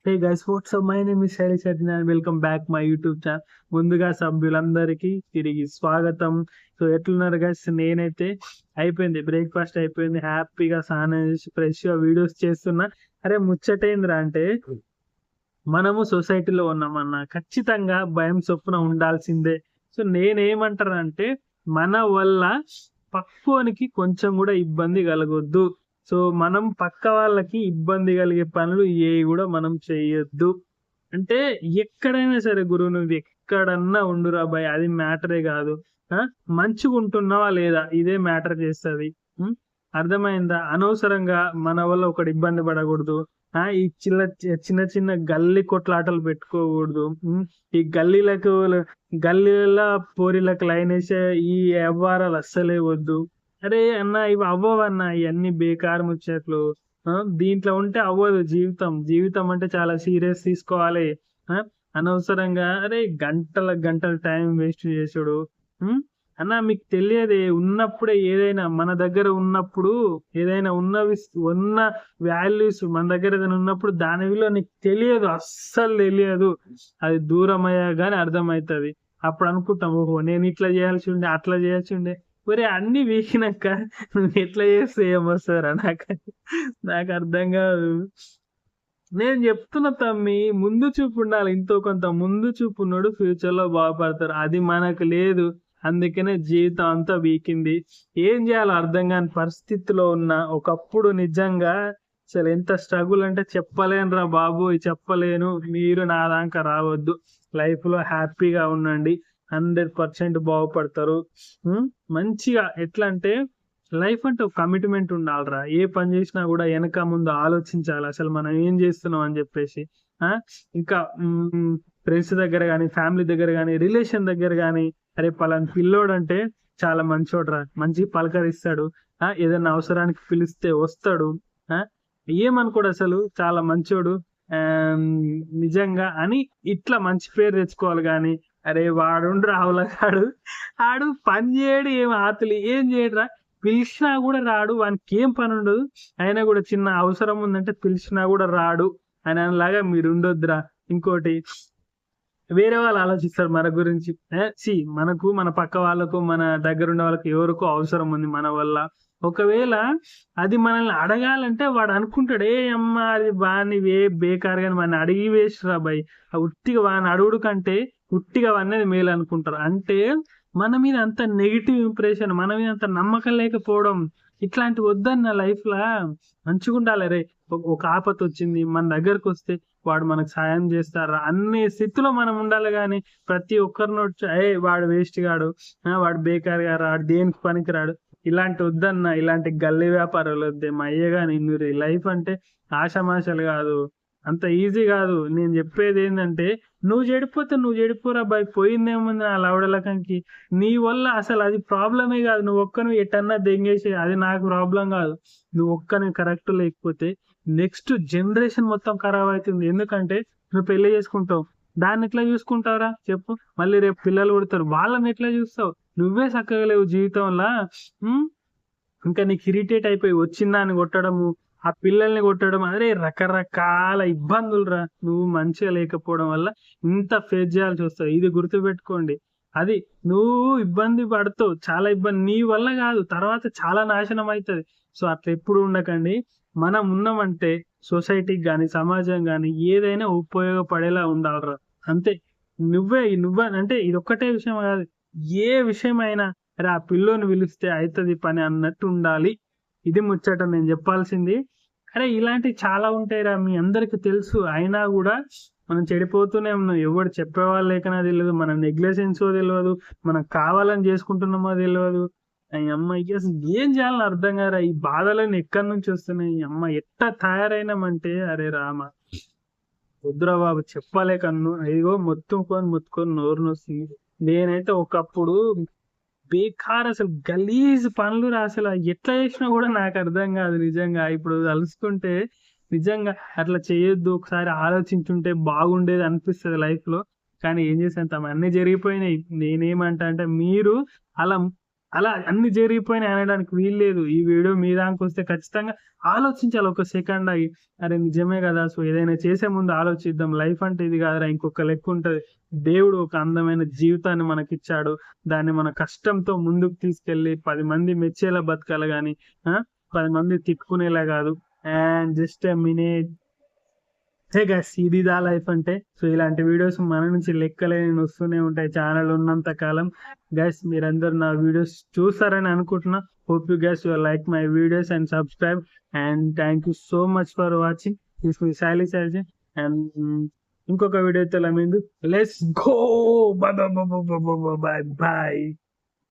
Hey guys, WhatsApp, my name is Shailesh and welcome back my YouTube channel. ముందుగా సభ్యులందరికీ తిరిగి స్వాగతం. సో ఎట్లున్నారు గైస్? నేనైతే అయిపోయింది, బ్రేక్ఫాస్ట్ అయిపోయింది, హ్యాపీగా స్నానం చేసి ఫ్రెష్గా వీడియోస్ చేస్తున్నా. అరే ముచ్చటేంద్రా అంటే, మనము సొసైటీలో ఉన్నామన్నా ఖచ్చితంగా భయం చొప్పున ఉండాల్సిందే. సో నేనేమంటానంటే, మన వల్ల పక్కోనికి కొంచెం కూడా ఇబ్బంది కలగొద్దు. సో మనం పక్క వాళ్ళకి ఇబ్బంది కలిగే పనులు ఏవి కూడా మనం చేయొద్దు. అంటే ఎక్కడైనా సరే గురువు, నువ్వు ఎక్కడన్నా ఉండురా బాయ్, అది మ్యాటరే కాదు. మంచిగా ఉంటున్నావా లేదా, ఇదే మ్యాటర్ చేస్తుంది. అర్థమైందా? అనవసరంగా మన వల్ల ఒకటి ఇబ్బంది పడకూడదు. ఈ చిన్న చిన్న గల్లీ కొట్లాటలు పెట్టుకోకూడదు. ఈ గల్లీల పోరీలకు లైన్ వేసే ఈ వ్యవహారాలు అస్సలే వద్దు. అరే అన్న, ఇవి అవ్వవన్నా, ఇవన్నీ బేకారు ముచ్చట్లు. దీంట్లో ఉంటే అవ్వదు. జీవితం అంటే చాలా సీరియస్ తీసుకోవాలి. అనవసరంగా అరే గంటల గంటల టైం వేస్ట్ చేసుడు. అన్న మీకు తెలియదే, ఉన్నప్పుడే ఏదైనా మన దగ్గర ఉన్నప్పుడు, ఏదైనా ఉన్న వాల్యూస్ మన దగ్గర ఏదైనా ఉన్నప్పుడు దాని విలువ నీకు తెలియదు, అస్సలు తెలియదు. అది దూరం అయ్యా కానీ అర్థమవుతుంది. అప్పుడు అనుకుంటాం, ఓహో నేను ఇట్లా చేయాల్సి ఉండే, అట్లా చేయాల్సి ఉండే. ఒరే అన్ని వీకినాక నువ్వు ఎట్లా చేస్తే ఏమొస్తారా? నాకు అర్థం కాదు. నేను చెప్తున్నా తమ్మి, ముందు చూపు ఉండాలి. ఇంతో కొంత ముందు చూపు ఉన్నాడు ఫ్యూచర్ లో బాగుపడతారు. అది మనకు లేదు. అందుకనే జీవితం అంతా వీకింది. ఏం చేయాలో అర్థం కాని పరిస్థితిలో ఉన్న ఒకప్పుడు నిజంగా అసలు ఎంత స్ట్రగుల్ అంటే చెప్పలేను రా బాబు, చెప్పలేను. మీరు నా దాకా రావద్దు. లైఫ్ లో హ్యాపీగా ఉండండి, 100% బాగుపడతారు. మంచిగా ఎట్లా అంటే, లైఫ్ అంటే ఒక కమిట్మెంట్ ఉండాలిరా. ఏ పని చేసినా కూడా వెనక ముందు ఆలోచించాలి, అసలు మనం ఏం చేస్తున్నాం అని చెప్పేసి. ఇంకా ఫ్రెండ్స్ దగ్గర కానీ, ఫ్యామిలీ దగ్గర కానీ, రిలేషన్ దగ్గర కానీ, అరే పలాని పిల్లోడు అంటే చాలా మంచోడురా, మంచి పలకరిస్తాడు, ఏదైనా అవసరానికి పిలిస్తే వస్తాడు, ఏమనుకోడు, అసలు చాలా మంచోడు నిజంగా అని ఇట్లా మంచి పేరు తెచ్చుకోవాలి. కానీ అరే వాడుండు రావులగాడు, ఆడు పని చేయడు, ఏం ఆతులు ఏం చేయడురా, పిలిచినా కూడా రాడు, వానికి ఏం పని ఉండదు, అయినా కూడా చిన్న అవసరం ఉందంటే పిలిచినా కూడా రాడు అని అనేలాగా మీరు ఉండొద్దురా. ఇంకోటి, వేరే వాళ్ళు ఆలోచిస్తారు మన గురించి. మనకు, మన పక్క వాళ్ళకు, మన దగ్గర ఉండే వాళ్ళకి ఎవరికో అవసరం ఉంది మన వల్ల. ఒకవేళ అది మనల్ని అడగాలంటే వాడు అనుకుంటాడు, ఏ అమ్మ అది వాడిని బేకార్ గాని వాడిని అడిగి వేస్ట్ రా బాయ్, ఉట్టిగా వాడిని అడుగుడు కంటే ఉట్టిగా అనేది మేలు అనుకుంటారు. అంటే మన మీద అంత నెగిటివ్ ఇంప్రెషన్, మన మీద అంత నమ్మకం లేకపోవడం, ఇట్లాంటి వద్దన్న లైఫ్ లా మంచిగా ఉండాలి. రే ఒక ఆపత వచ్చింది మన దగ్గరకు వస్తే వాడు మనకు సాయం చేస్తారా అన్ని స్థితిలో మనం ఉండాలి. కానీ ప్రతి ఒక్కరిని వచ్చి వాడు వేస్ట్ గాడు, వాడు బేకార్ గా రాడు, దేనికి పనికి రాడు, ఇలాంటి వద్దన్న. ఇలాంటి గల్లీ వ్యాపారాలు వద్దే మా అయ్యగా. నేను లైఫ్ అంటే ఆశమాషలు కాదు, అంత ఈజీ కాదు. నేను చెప్పేది ఏంటంటే, నువ్వు చెడిపోతే నువ్వు చెడిపోరా బాయ్, పోయిందేముంది నా లవడలకంకి. నీ వల్ల అసలు అది ప్రాబ్లమే కాదు. నువ్వు ఒక్కను ఎట్టన్నా దెంగేసి, అది నాకు ప్రాబ్లం కాదు. నువ్వు ఒక్కని కరెక్ట్ లేకపోతే నెక్స్ట్ జనరేషన్ మొత్తం ఖరాబ్ అవుతుంది. ఎందుకంటే నువ్వు పెళ్లి చేసుకుంటావు, దాన్ని ఎట్లా చూసుకుంటావురా చెప్పు? మళ్ళీ రేపు పిల్లలు పుడతారు, వాళ్ళని ఎట్లా చూస్తావు? నువ్వే చక్కగా లేవు జీవితంలో. ఇంకా నీకు ఇరిటేట్ అయిపోయి వచ్చిందాన్ని కొట్టడము, ఆ పిల్లల్ని కొట్టడం, అదే రకరకాల ఇబ్బందులు రా. నువ్వు మంచిగా లేకపోవడం వల్ల ఇంత ఫేస్ చేయాల్సి వస్తుంది. ఇది గుర్తుపెట్టుకోండి. అది నువ్వు ఇబ్బంది పడుతావు, చాలా ఇబ్బంది నీ వల్ల కాదు, తర్వాత చాలా నాశనం అవుతుంది. సో అట్లా ఎప్పుడు ఉండకండి. మనం ఉన్నామంటే సొసైటీకి కానీ, సమాజం కానీ ఏదైనా ఉపయోగపడేలా ఉండాలిరా. అంతే. నువ్వే అంటే ఇది ఒక్కటే విషయం కాదు, ఏ విషయమైనా అరే ఆ పిల్లోని పిలిస్తే అవుతుంది పని అన్నట్టు ఉండాలి. ఇది ముచ్చట నేను చెప్పాల్సింది. అరే ఇలాంటివి చాలా ఉంటాయిరా, మీ అందరికి తెలుసు. అయినా కూడా మనం చెడిపోతూనే ఉన్నాం. ఎవరు చెప్పేవాళ్ళు లేకనా తెలియదు, మన నెగ్లెజెన్సో తెలియదు, మనం కావాలని చేసుకుంటున్నామో తెలియదు. అమ్మ అసలు ఏం చేయాలని అర్థం కారా. ఈ బాధలను ఎక్కడి నుంచి వస్తున్నాయి? అమ్మ ఎట్లా తయారైనామంటే, అరే రామ వద్దురా బాబు, చెప్పలేక ఇదిగో మొత్తుకొని నోరు నొస్తుంది. నేనైతే ఒకప్పుడు బేకార్, అసలు గలీజ్ పనులు రా, అసలు ఎట్లా చేసినా కూడా నాకు అర్థం కాదు నిజంగా. ఇప్పుడు తలుసుకుంటే నిజంగా అట్లా చేయొద్దు, ఒకసారి ఆలోచించుంటే బాగుండేది అనిపిస్తుంది లైఫ్ లో. కానీ ఏం చేసాను, అన్నీ జరిగిపోయినాయి. నేనేమంటా అంటే, మీరు అలా అలా అన్ని జరిగిపోయినాయి అనడానికి వీల్లేదు. ఈ వీడియో మీ దానికి వస్తే ఖచ్చితంగా ఆలోచించాలి ఒక సెకండ్ ఆగి. అరే నిజమే కదా! సో ఏదైనా చేసే ముందు ఆలోచిద్దాం. లైఫ్ అంటే ఇది కాదురా, ఇంకొక లెక్క ఉంటది. దేవుడు ఒక అందమైన జీవితాన్ని మనకిచ్చాడు. దాన్ని మన కష్టంతో ముందుకు తీసుకెళ్ళి 10 మంది మెచ్చేలా బతకాలి గాని 10 మంది తిట్టుకునేలా కాదు. And just a minute. Hey guys, ఇదిదా లైఫ్ అంటే. సో ఇలాంటి వీడియోస్ మన నుంచి లెక్కలేని వస్తూనే ఉంటాయి ఛానల్ ఉన్నంత కాలం. గైస్ మీరందరూ నా వీడియోస్ చూస్తారని అనుకుంటున్నా. Hope you guys you like my videos and subscribe. And thank you so much for watching. This me Shaili surgeon. And ఇంకొక వీడియోతో let's go. Bye bye bye bye by.